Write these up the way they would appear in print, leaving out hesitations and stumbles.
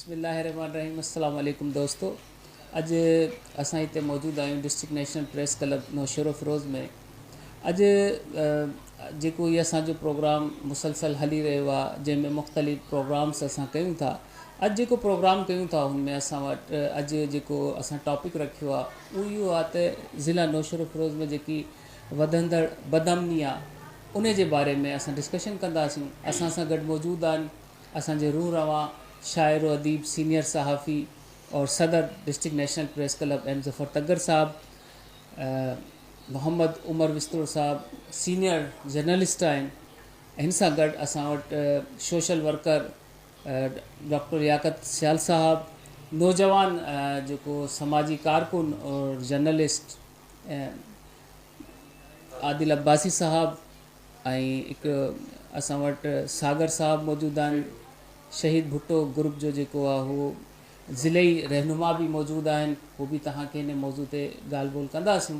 बिस्मिल्लाहिर्रहमानिर्रहीम अस्सलाम वालेकुम दोस्तों। अज असां हिते मौजूद आहियूं district national press club Naushahro Feroze में। अॼु जेको इहो असांजो प्रोग्राम मुसलसल हली रहियो आहे जंहिंमें मुख़्तलिफ़ प्रोग्राम्स असां कयूं था। अॼु जेको प्रोग्राम कयूं था हुनमें असां वटि अॼु जेको असां टॉपिक रखियो आहे उहो इहो आहे त ज़िला नौशेरो फिरोज़ में जेकी वधंदड़ बदअमनी आहे उन जे बारे में असां डिस्कशन कंदासीं। असां सां गॾु मौजूदु आहिनि असांजे रूह रवां शाइर व अदीब सीनियर सहाफ़ी और सदर district national press club M Zafar Tagar साहब, मोहम्मद उमर विस्तुर साहब सीनियर जर्नलिस्ट आहिनि। हिन सां गॾु असां वटि social worker doctor Liaquat Sial साहब, नौजवान जेको समाजी कारकुन और जर्नलिस्ट आदिल अब्बासी साहब ऐं हिकु असां वटि सागर साहब मौजूदु आहिनि। शहीद भुट्टो ग्रुप जो जेको आहे उहो ज़िले रहनुमा बि मौजूदु आहिनि, उहो बि तव्हांखे हिन मौज़ू ते ॻाल्हि ॿोल कंदासीं।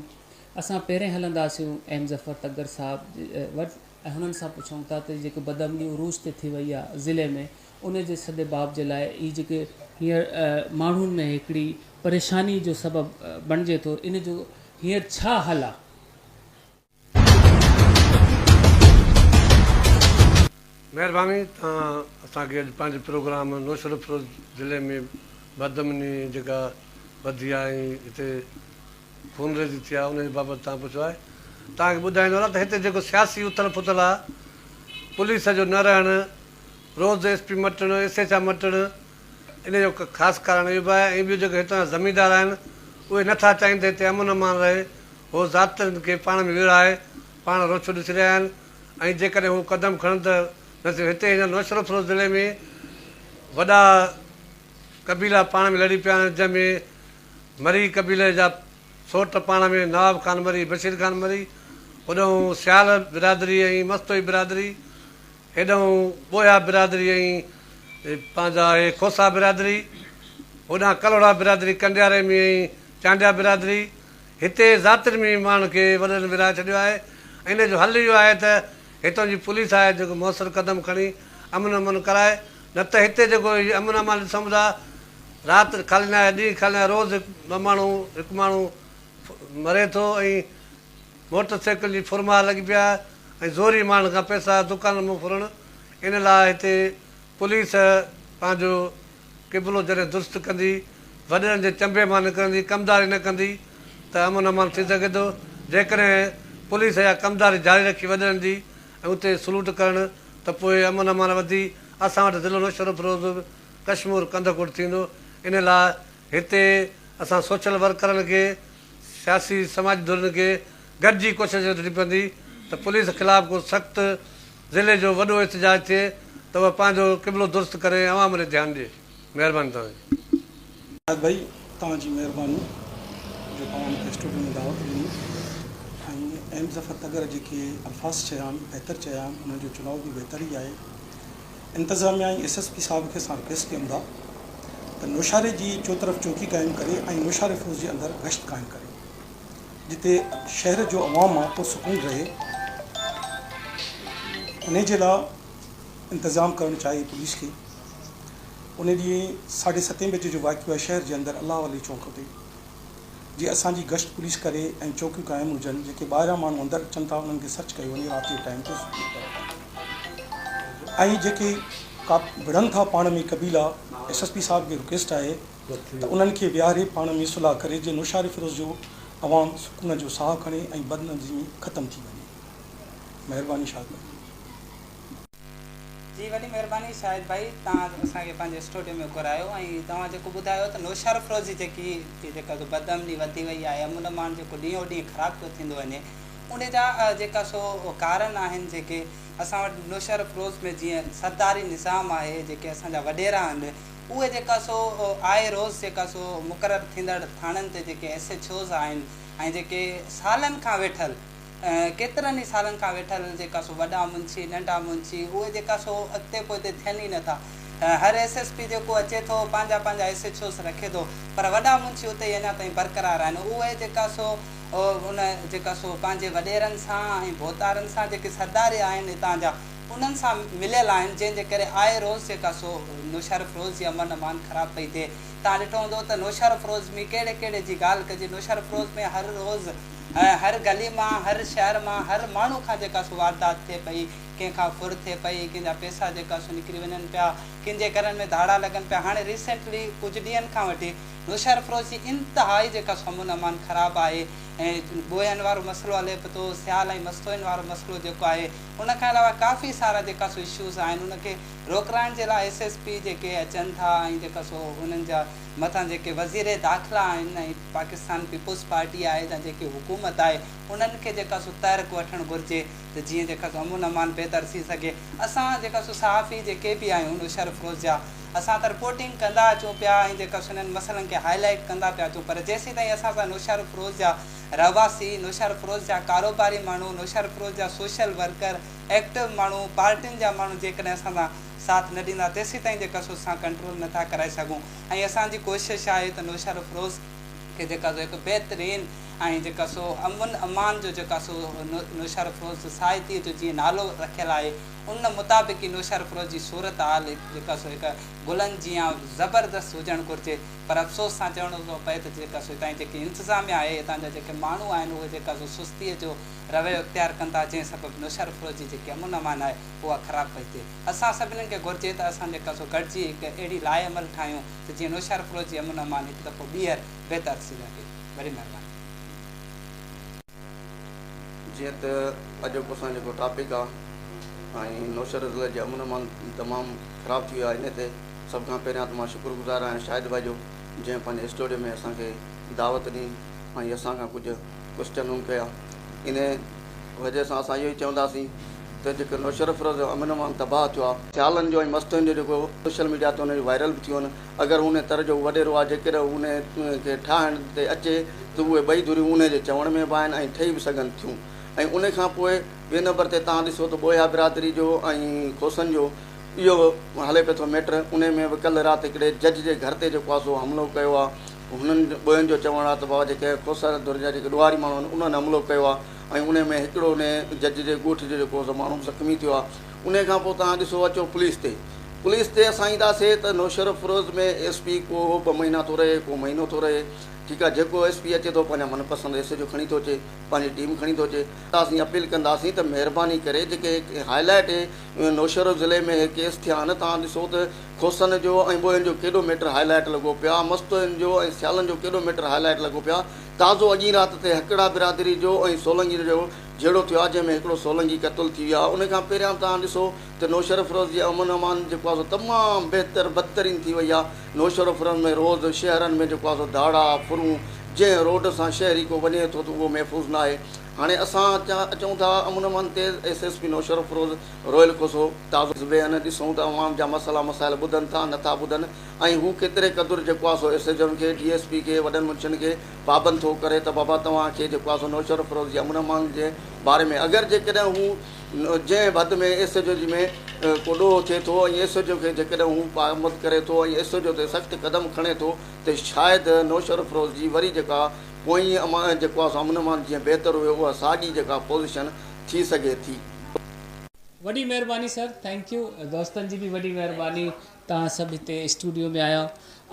असां पहिरें हलंदासीं एम ज़फ़र तगर साहब वटि ऐं हुननि सां पुछूं था त जेको बदअमनी उरूज ते थी वई आहे ज़िले में उन जे सॼे बाब जे लाइ हीअ जेके हींअर माण्हुनि में हिकिड़ी परेशानी जो सबबु बणिजे थो, इन जो हींअर छा हल आहे? महिरबानी तव्हां असांखे अॼु पंहिंजे प्रोग्राम नौशेरो फिरोज़ ज़िले में बदअमनी जेका वधी आहे ऐं हिते खूनरेज़ी थी आहे उनजे बाबति तव्हां पुछियो आहे। तव्हांखे ॿुधाईंदो न त हिते जेको सियासी उथल फुथल आहे, पुलिस जो न रहणु, रोज़ SP मटणु, SHO मटणु, इन जो ख़ासि कारण इहो बि आहे। ऐं ॿियो जेको हितां जा ज़मींदार आहिनि उहे नथा चाहिनि त हिते अमन अमान रहे, उहो ज़ातनि खे पाण में विड़हाए पाण रोछो ॾिसी रहिया आहिनि। ऐं जेकॾहिं हू क़दम खणनि त न सिर्फ़ु हिते हिन नौशेरो फिरोज़ ज़िले में वॾा कबीला पाण में लड़ी पिया आहिनि, जंहिंमें मरी कबीले जा सोट पाण में नवाब ख़ान मरी, बशीर ख़ान मरी, होॾां सियाल बिरादरी ऐं मस्तोई बिरादरी, हेॾां ॿोया बिरादरी ऐं पंहिंजा इहे खोसा बिरादरी, होॾां कलोड़ा बिरादरी कंडियारे में ऐं चांडिया बिरादरी। हिते ज़ातियुनि में माण्हुनि खे वॾनि विराए छॾियो आहे। इन जो हल इहो आहे त हितां जी पुलिस आहे जेको मुअसर क़दम खणी अमन अमन कराए, न त हिते जेको अमन अमान ॾिसूं था राति खालींदा आहे, ॾींहुं खालींदा, रोज़ ॿ माण्हू हिकु माण्हू मरे थो ऐं मोटर साइकिल जी फुरमार लॻी पिया ऐं ज़ोरी माण्हुनि खां पैसा दुकान मां फुरण। इन लाइ हिते पुलिस पंहिंजो क़िबिलो जॾहिं दुरुस्त कंदी, वॾनि जे चंबे मां निकिरंदी, कमदारी न कंदी त अमन अमान थी सघे थो। जेकॾहिं पुलिस या कमदारी जारी रखी वॾनि जी ऐं उते सलूट करणु त पोइ अमन अमान वधी असां वटि ज़िलो नौशेरो फिरोज़ कश्मीर कंदकोट थींदो। इन लाइ हिते असां सोशल वर्करनि खे, सियासी समाजी धुरनि खे गॾिजी कोशिशि वठणी पवंदी त पुलिस ख़िलाफ़ु को सख़्तु ज़िले जो वॾो एहतजाज थिए त उहा पंहिंजो क़िबिलो दुरुस्त करे अवाम ॾे ध्यानु ॾिए। महिरबानी तव्हांजी। भाई तव्हांजी महिरबानी जो तव्हां मूंखे स्टूडियो में दावत ॾिनी ऐं एम ज़फ़र तगर जेके अल्फाज़ चया आहिनि बहितर चया आहिनि, उन्हनि जो चुनाव बि बहितर ई आहे। इंतिज़ामिया ऐं SSP साहिब खे असां रिक्वेस्ट कयूं था त नौशारे जी चोतरफ़ चौकी क़ाइमु करे ऐं नौशारे फिरोज़ जे अंदरि गश्त क़ाइमु करे, जिते शहर जो अवाम आहे पुरसकून रहे, उन जे लाइ इंतज़ाम करणु चाहे पुलिस खे। उन ॾींहुं 7:30 बजे जो वाक़ियो आहे शहर जे अंदरि अलाह वाली चौक ते, जीअं असांजी गश्त पुलिस करे ऐं चौकियूं क़ाइमु हुजनि, जेके ॿाहिरां माण्हू अंदरि अचनि था उन्हनि खे सर्च कयो वञे राति जे टाइम ते। ऐं जेके का विढ़नि था पाण में कबीला, SSP साहिब खे रिक्वेस्ट आहे त उन्हनि खे विहारे पाण में सुलह करे जे नौशारे फिरोज़ जो अवाम सुकून जो साहु खणे ऐं बदनज़ीमी ख़तमु थी वञे। महिरबानी शाहिद भाई। जी वॾी महिरबानी शाहिद भाई, तव्हां असांखे पंहिंजे स्टूडियो में घुरायो ऐं तव्हां जेको ॿुधायो त नौशेरो फिरोज़ जी जेका बदअमनी वधी वई आहे, अमन अमान जेको ॾींहों ॾींहुं ख़राबु थो थींदो वञे, उन जा जेका सो कारण आहिनि जेके असां वटि नौशेरो फिरोज़ में जीअं सरदारी निज़ाम आहे, जेके असांजा वॾेरा आहिनि उहे जेका सो आए रोज़ जेका सो मुक़ररु थींदड़ थाणनि ते जेके SHOs आहिनि ऐं जेके सालनि खां वेठल केतिरनि ई सालनि खां वेठल जेका सो वॾा मुंशी नंढा मुंशी उहे जेका सो अॻिते पोइ थियनि ई नथा। हर SSP जेको अचे थो पंहिंजा पंहिंजा SHOs रखे थो, पर वॾा मुंशी उते ई अञा ताईं बरक़रार आहिनि। उहे जेका सो उन जेका सो पंहिंजे वॾेरनि सां ऐं भोतारनि सां जेके सरदार आहिनि हितां जा उन्हनि सां मिलियल आहिनि, जंहिंजे करे आए रोज़ जेका सो नौशहर फ़िरोज़ जी अमन अमान ख़राबु पई थिए। तव्हां ॾिठो हूंदो त नौशहर फ़िरोज़ में कहिड़े कहिड़े जी ॻाल्हि कजे। नौशहर फ़िरोज़ में हर रोज़ हर गली मां, हर शहर मां, हर माण्हू खां जेका सो वारदात थिए पई, कंहिंखां फुर थिए पई, कंहिंजा पैसा जेका सो निकिरी वञनि पिया, कंहिंजे घरनि में धाड़ा लॻनि पिया। हाणे रिसेंटली कुझु ॾींहंनि खां वठी नौशहर फ़िरोज़ जी इंतिहाई जेका सो अमन अमान ख़राबु आहे ऐं ॿोयनि वारो मसइलो हले पियो थो, सियाल ऐं मस्तोइन वारो मसइलो जेको आहे। उनखां अलावा काफ़ी सारा जेका सो इशूज़ आहिनि, उनखे रोकराइण जे लाइ SSP जेके अचनि था ऐं जेका सो उन्हनि जा मथां जेके वज़ीर दाख़िला आहिनि ऐं पाकिस्तान पीपुल्स पार्टी आहे या जेकी हुकूमत आहे, उन्हनि खे जेका सो तर्क वठणु घुरिजे त जीअं जेका सो अमन अमान बहितर थी सघे। असां जेका सो सहाफ़ी जेके बि आहियूं नौशहर फ़िरोज़ जा, असां त रिपोर्टिंग कंदा अचूं पिया ऐं जेका सो हिननि मसइलनि खे हाईलाइट कंदा पिया अचूं, पर जेसीं ताईं असां सां नौशहर फ़िरोज़ जा रहवासी, नौशहर फ़िरोज़ जा कारोबारी माण्हू, नौशहर फ़िरोज़ जा सोशल वर्कर, एक्टिव माण्हू, पार्टियुनि जा माण्हू जेकॾहिं असां सां साथ न ॾींदा, तेसीं ताईं जेका सो असां कंट्रोल नथा कराए सघूं। ऐं असांजी कोशिशि आहे त नौशहर फ़िरोज़ खे जेका सो हिकु बहितरीनु ऐं जेका सो अमन अमान जो जेका सो नौशहर फ़िरोज़ सोसाइटीअ जो जीअं नालो रखियलु आहे, उन मुताबिक़ ई नौशहर फ़िरोज़ जी सूरत हाल जेका सो हिकु गुलनि जीअं ज़बरदस्त हुजणु घुरिजे। पर अफ़सोस सां चवणो थो पए त जेका सो हितां जेकी इंतिज़ामिया आहे, हितां जा जेके माण्हू आहिनि, उहे जेका सो सुस्तीअ जो रवैयो इख़्तियार कनि था, जंहिं सबबु नौशहर फ़िरोज़ जी जेकी अमन अमान आहे उहा ख़राबु पई थिए। असां सभिनीनि खे घुरिजे त असां जेका सो गॾिजी हिकु अहिड़ी लाइ अमल ठाहियूं त जीअं नौशहर फ़िरोज़ जी अमन अमान हिकु दफ़ो ॿीहर बहितर थी सघे। वॾी महिरबानी। जीअं त अॼोको असांजो जेको टॉपिक आहे ऐं नौशहर ज़िले जो अमन अमान तमामु ख़राबु थी वियो आहे। इन ते सभ खां पहिरियां त मां शुक्रगुज़ार आहियां शाहिद भाई जो, जंहिं पंहिंजे स्टूडियो में असांखे दावत ॾिनी ऐं असांखां कुझु क्वेश्चन कया। इन वजह सां असां इहो ई चवंदासीं त जेको नौशहर फ़िरोज़ जो अमन अमान तबाह थियो आहे, सियालनि जो ऐं मस्तुनि जो जेको सोशल मीडिया ते हुनजो वायरल बि थियो आहिनि, अगरि उन तरह जो वॾेरो आहे जेकॾहिं उन खे ठाहिण ते अचे त उहे ॿई धुरियूं उन जे चवण में बि आहिनि ऐं ठही बि सघनि थियूं। ऐं उन खां पोइ ॿिए नंबर ते तव्हां ॾिसो त ॿोया बिरादरी जो ऐं खोसनि जो इहो हले पियो थो मैटर। उन में बि कल्ह राति हिकिड़े जज जे घर ते जेको आहे सो हमिलो कयो आहे। हुननि ॿोयनि जो चवणु आहे त बाबा जेके खोसर धुर जा जेके ॾुआरी माण्हू आहिनि उन्हनि हमलो कयो आहे ऐं उन में हिकिड़ो उन जज जे ॻोठ जो जेको सो माण्हू ज़ख़्मी थियो आहे। उन खां पोइ तव्हां ॾिसो अचो पुलिस ते असां ईंदासीं त नौशहर फ़िरोज़ में SP को 2 महीना थो रहे, को महीनो थो रहे। ठीकु आहे, जेको SP अचे थो पंहिंजा मनपसंदि SHO खणी थो अचे, पंहिंजी टीम खणी थो अचे। त असीं अपील कंदासीं त महिरबानी करे जेके हाईलाइट नौशहर ज़िले में केस थिया आहिनि, तव्हां ॾिसो त खोसनि जो ऐं ॿोयनि जो केॾो मैटर हाईलाइट लॻो पियो आहे, मस्तुनि जो ऐं सियालनि जो केॾो मैटर हाईलाइट लॻो पियो आहे। ताज़ो अॼी राति ते हकड़ा बिरादरी जो ऐं सोलंगी जो जहिड़ो थियो आहे, जंहिंमें हिकिड़ो सोलंगी क़तलु थी वियो आहे। उन खां पहिरियां तव्हां ॾिसो त नौशहर फ़िरोज़ जी अमन अमान जेको आहे सो तमामु बहितरीन थी वई आहे। नौशहर फ़िरोज़ में रोज़ शहरनि में जेको आहे सो धाड़ा फुरूं, जंहिं रोड सां शहरी को वञे थो त उहो महफ़ूज़ न आहे। हाणे असां अचूं था अमन अमान ते SSP नौशहर फ़िरोज़ रोयल कोसो ताज़ो वेहनि, ॾिसूं त अवाम जा मसाइला मसाइल ॿुधनि था नथा ॿुधनि ऐं हू केतिरे क़दुरु जेको आहे सो SHO खे DSP खे वॾनि मुंशियुनि खे पाबंद थो करे त बाबा तव्हांखे जेको आहे सो नौशहर फ़िरोज़ जी अमन अमान जे बारे में अगरि जेकॾहिं हू जंहिं हद में SHO जी में को ॾोह थिए थो ऐं SHO खे जेकॾहिं हू पाबंद करे थो ऐं SHO ते सख़्तु क़दम खणे थो त शायदि नौशहर फ़िरोज़ जी वरी जेका पोइ जेको आहे अमन अमान जीअं बहितर हुयो उहा साॻी जेका पोज़ीशन थी सघे थी। वॾी महिरबानी सर, थैंक यू। दोस्तनि जी बि वॾी महिरबानी, तव्हां सभु हिते स्टूडियो में आया।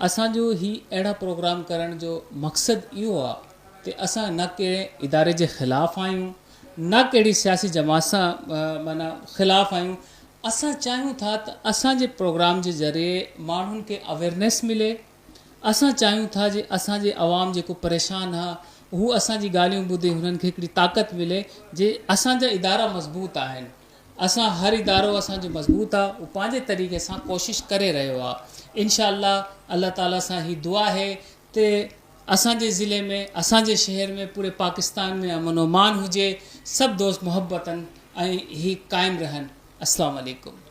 असांजो ही अहिड़ा प्रोग्राम करण जो मक़सदु इहो आहे त असां न कहिड़े इदारे जे ख़िलाफ़ु आहियूं, न कहिड़ी सियासी जमात सां माना ख़िलाफ़ु आहियूं। असां चाहियूं था त असांजे प्रोग्राम जे ज़रिए माण्हुनि खे अवेयरनेस मिले। असां चाहियूं था जे असांजे अवाम जेको परेशान आहे हू असांजी ॻाल्हियूं ॿुधे, हुननि खे हिकिड़ी ताक़त मिले जे असांजा इदारा मज़बूत आहिनि। असां हर इदारो असांजो मज़बूत आहे, उहो पंहिंजे तरीक़े सां कोशिशि करे रहियो आहे। इंशाअल्लाह अल्लाह ताला सां ही दुआ है त असांजे ज़िले में, असांजे शहर में, पूरे पाकिस्तान में अमन अमान हुजे, सभु दोस्त मुहबतनि ऐं ही क़ाइमु रहनि। अस्सलाम वालेकुम।